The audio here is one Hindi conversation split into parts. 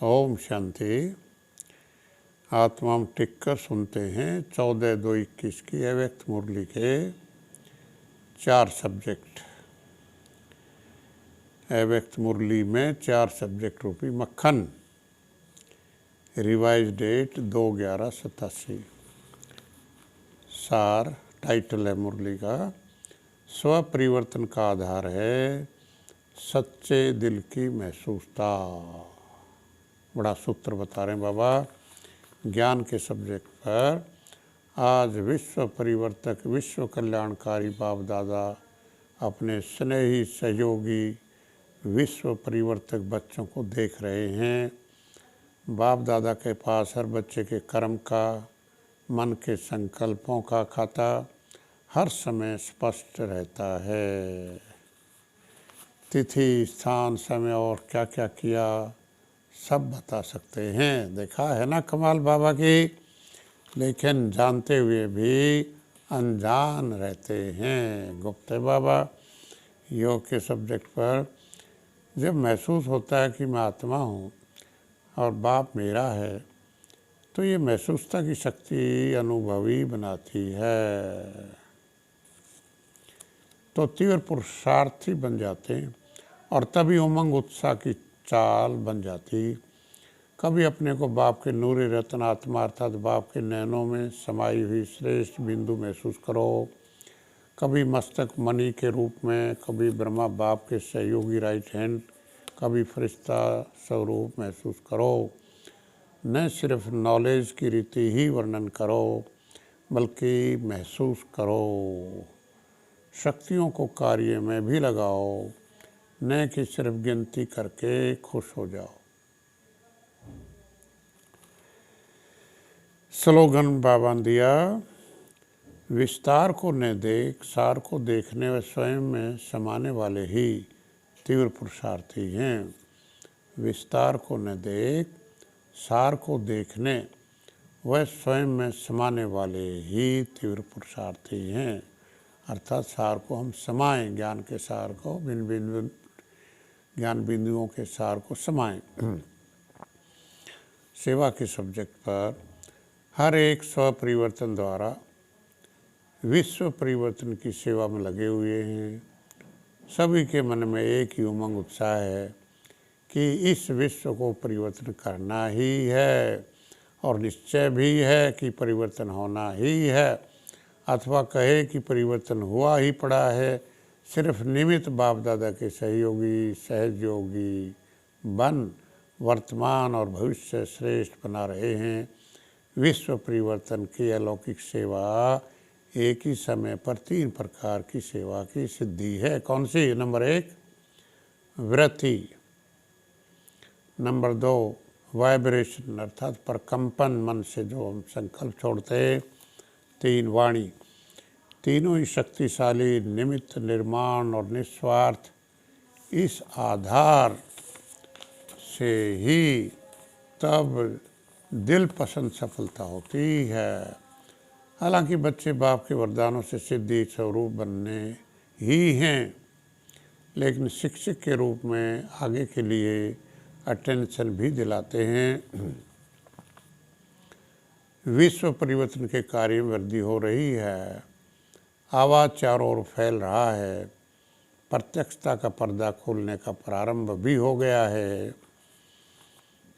ओम शांति। आत्मा हम टिक कर सुनते हैं 14/2/21 की अव्यक्त मुरली के 4 सब्जेक्ट। अव्यक्त मुरली में 4 सब्जेक्ट रूपी मक्खन। Revise date 2/11/87। सार टाइटल है मुरली का, स्व परिवर्तन का आधार है सच्चे दिल की महसूसता। बड़ा सूत्र बता रहे हैं बाबा ज्ञान के सब्जेक्ट पर। आज विश्व परिवर्तक, विश्व कल्याणकारी बाप दादा अपने स्नेही सहयोगी विश्व परिवर्तक बच्चों को देख रहे हैं। बाप दादा के पास हर बच्चे के कर्म का, मन के संकल्पों का खाता हर समय स्पष्ट रहता है। तिथि, स्थान, समय और क्या क्या किया सब बता सकते हैं। देखा है ना कमाल बाबा की। लेकिन जानते हुए भी अनजान रहते हैं। गुप्त बाबा योग के सब्जेक्ट पर जब महसूस होता है कि मैं आत्मा हूँ और बाप मेरा है, तो ये महसूसता की शक्ति अनुभवी बनाती है। तो तीव्र पुरुषार्थी बन जाते हैं और तभी उमंग उत्साह की चाल बन जाती। कभी अपने को बाप के नूरे रत्न आत्मा अर्थात बाप के नैनों में समाई हुई श्रेष्ठ बिंदु महसूस करो। कभी मस्तक मणि के रूप में, कभी ब्रह्मा बाप के सहयोगी राइट हैंड, कभी फरिश्ता स्वरूप महसूस करो। न सिर्फ नॉलेज की रीति ही वर्णन करो, बल्कि महसूस करो। शक्तियों को कार्य में भी लगाओ, न कि सिर्फ गिनती करके खुश हो जाओ। स्लोगन बाबा ने दिया, विस्तार को न देख, सार को देखने व स्वयं में समाने वाले ही तीव्र पुरुषार्थी हैं। विस्तार को न देख, सार को देखने व स्वयं में समाने वाले ही तीव्र पुरुषार्थी हैं। अर्थात सार को हम समाएं, ज्ञान के सार को, ज्ञान बिंदुओं के सार को समाएं। सेवा के सब्जेक्ट पर हर एक स्व परिवर्तन द्वारा विश्व परिवर्तन की सेवा में लगे हुए हैं। सभी के मन में एक ही उमंग उत्साह है कि इस विश्व को परिवर्तन करना ही है और निश्चय भी है कि परिवर्तन होना ही है, अथवा कहे कि परिवर्तन हुआ ही पड़ा है। सिर्फ निमित्त बाप दादा के सहयोगी सहयोगी बन वर्तमान और भविष्य श्रेष्ठ बना रहे हैं। विश्व परिवर्तन की अलौकिक सेवा एक ही समय पर 3 प्रकार की सेवा की सिद्धि है। कौन सी? नंबर 1 वृत्ति, नंबर 2 वाइब्रेशन अर्थात प्रकंपन, मन से जो हम संकल्प छोड़ते, 3 वाणी। तीनों ही शक्तिशाली निमित्त, निर्माण और निस्वार्थ। इस आधार से ही तब दिल पसंद सफलता होती है। हालांकि बच्चे बाप के वरदानों से सिद्धि स्वरूप बनने ही हैं, लेकिन शिक्षक के रूप में आगे के लिए अटेंशन भी दिलाते हैं। विश्व परिवर्तन के कार्य में वृद्धि हो रही है। आवाज़ चारों ओर फैल रहा है। प्रत्यक्षता का पर्दा खोलने का प्रारंभ भी हो गया है।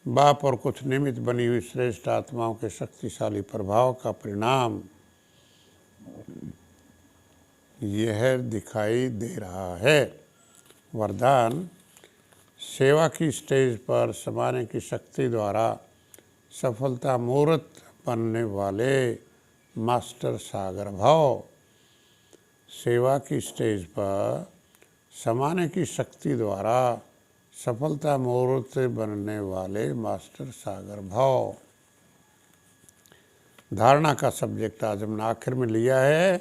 बाप और कुछ निमित्त बनी हुई श्रेष्ठ आत्माओं के शक्तिशाली प्रभाव का परिणाम यह दिखाई दे रहा है। वरदान सेवा की स्टेज पर समाने की शक्ति द्वारा सफलता मूर्त बनने वाले मास्टर सागर भाव। सेवा की स्टेज पर समाने की शक्ति द्वारा सफलता मूर्त बनने वाले मास्टर सागर भाव। धारणा का सब्जेक्ट आज हमने आखिर में लिया है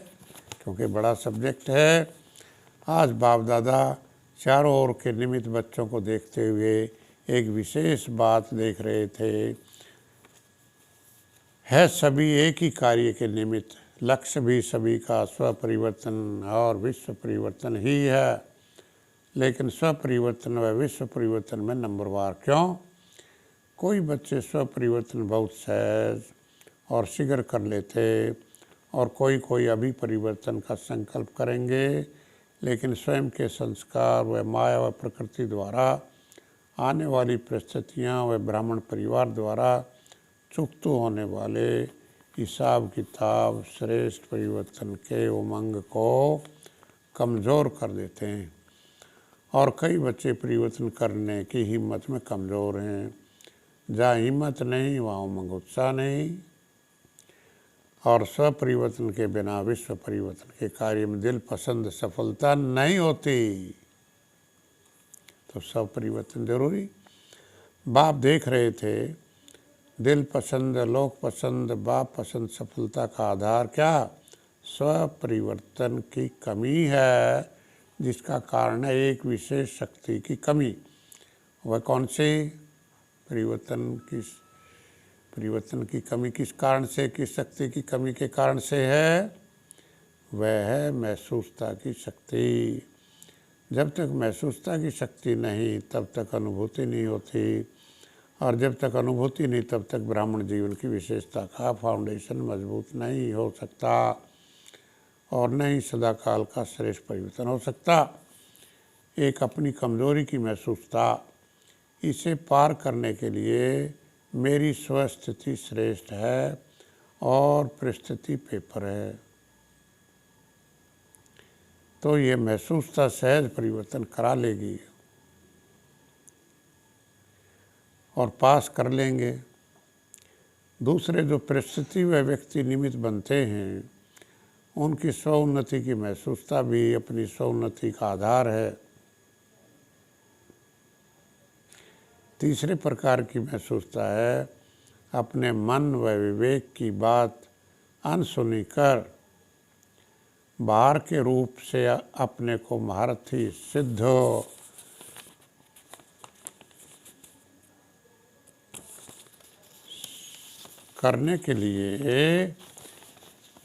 क्योंकि बड़ा सब्जेक्ट है। आज बाप दादा चारों ओर के निमित्त बच्चों को देखते हुए एक विशेष बात देख रहे थे। है सभी एक ही कार्य के निमित्त, लक्ष्य भी सभी का स्व परिवर्तन और विश्व परिवर्तन ही है। लेकिन स्व परिवर्तन व विश्व परिवर्तन में नंबरवार क्यों? कोई बच्चे स्व परिवर्तन बहुत सहज और शीघ्र कर लेते और कोई अभी परिवर्तन का संकल्प करेंगे, लेकिन स्वयं के संस्कार व माया व प्रकृति द्वारा आने वाली परिस्थितियाँ व ब्राह्मण परिवार द्वारा चुकतू होने वाले हिसाब किताब श्रेष्ठ परिवर्तन के उमंग को कमज़ोर कर देते हैं और कई बच्चे परिवर्तन करने की हिम्मत में कमज़ोर हैं। जहाँ हिम्मत नहीं वहाँ उमंग उत्साह नहीं और स्व परिवर्तन के बिना विश्व परिवर्तन के कार्य में दिल पसंद सफलता नहीं होती। तो स्व परिवर्तन जरूरी। बाप देख रहे थे दिल पसंद लोक पसंद बाप पसंद सफलता का आधार क्या? स्व परिवर्तन की कमी है, जिसका कारण है एक विशेष शक्ति की कमी। वह कौन से परिवर्तन की कमी किस कारण से, किस शक्ति की कमी के कारण से है? वह है महसूसता की शक्ति। जब तक महसूसता की शक्ति नहीं तब तक अनुभूति नहीं होती और जब तक अनुभूति नहीं तब तक ब्राह्मण जीवन की विशेषता का फाउंडेशन मजबूत नहीं हो सकता और न ही सदाकाल का श्रेष्ठ परिवर्तन हो सकता। एक अपनी कमजोरी की महसूसता, इसे पार करने के लिए मेरी स्वस्थिति श्रेष्ठ है और परिस्थिति पेपर है, तो ये महसूसता सहज परिवर्तन करा लेगी और पास कर लेंगे। दूसरे जो परिस्थिति व व्यक्ति निमित्त बनते हैं उनकी स्वोन्नति की महसूसता भी अपनी स्वोन्नति का आधार है। तीसरे प्रकार की महसूसता है अपने मन व विवेक की बात अनसुनी कर बाहर के रूप से अपने को महारथी सिद्ध करने के लिए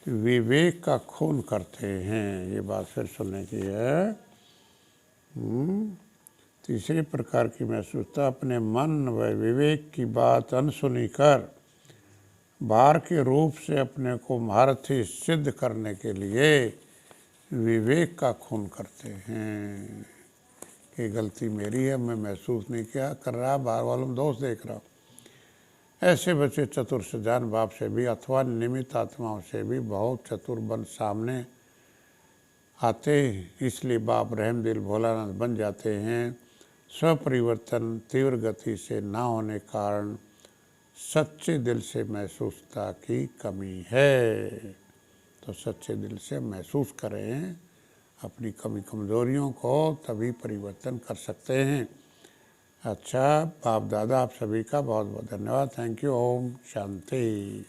विवेक का खून करते हैं। ये बात फिर सुनने की है। तीसरे प्रकार की महसूसता अपने मन व विवेक की बात अनसुनी कर बाहर के रूप से अपने को महारथी सिद्ध करने के लिए विवेक का खून करते हैं कि गलती मेरी है, मैं महसूस नहीं किया कर रहा, बाहर वालों में दोष देख रहा हूँ। ऐसे बच्चे चतुर सजान बाप से भी अथवा निमित्त आत्माओं से भी बहुत चतुर बन सामने आते, इसलिए बाप रहम दिल भोलानाथ बन जाते हैं। स्व परिवर्तन तीव्र गति से ना होने कारण सच्चे दिल से महसूसता की कमी है। तो सच्चे दिल से महसूस करें अपनी कमी कमज़ोरियों को, तभी परिवर्तन कर सकते हैं। अच्छा, बाप दादा आप सभी का बहुत बहुत धन्यवाद। Thank you. ओम शांति।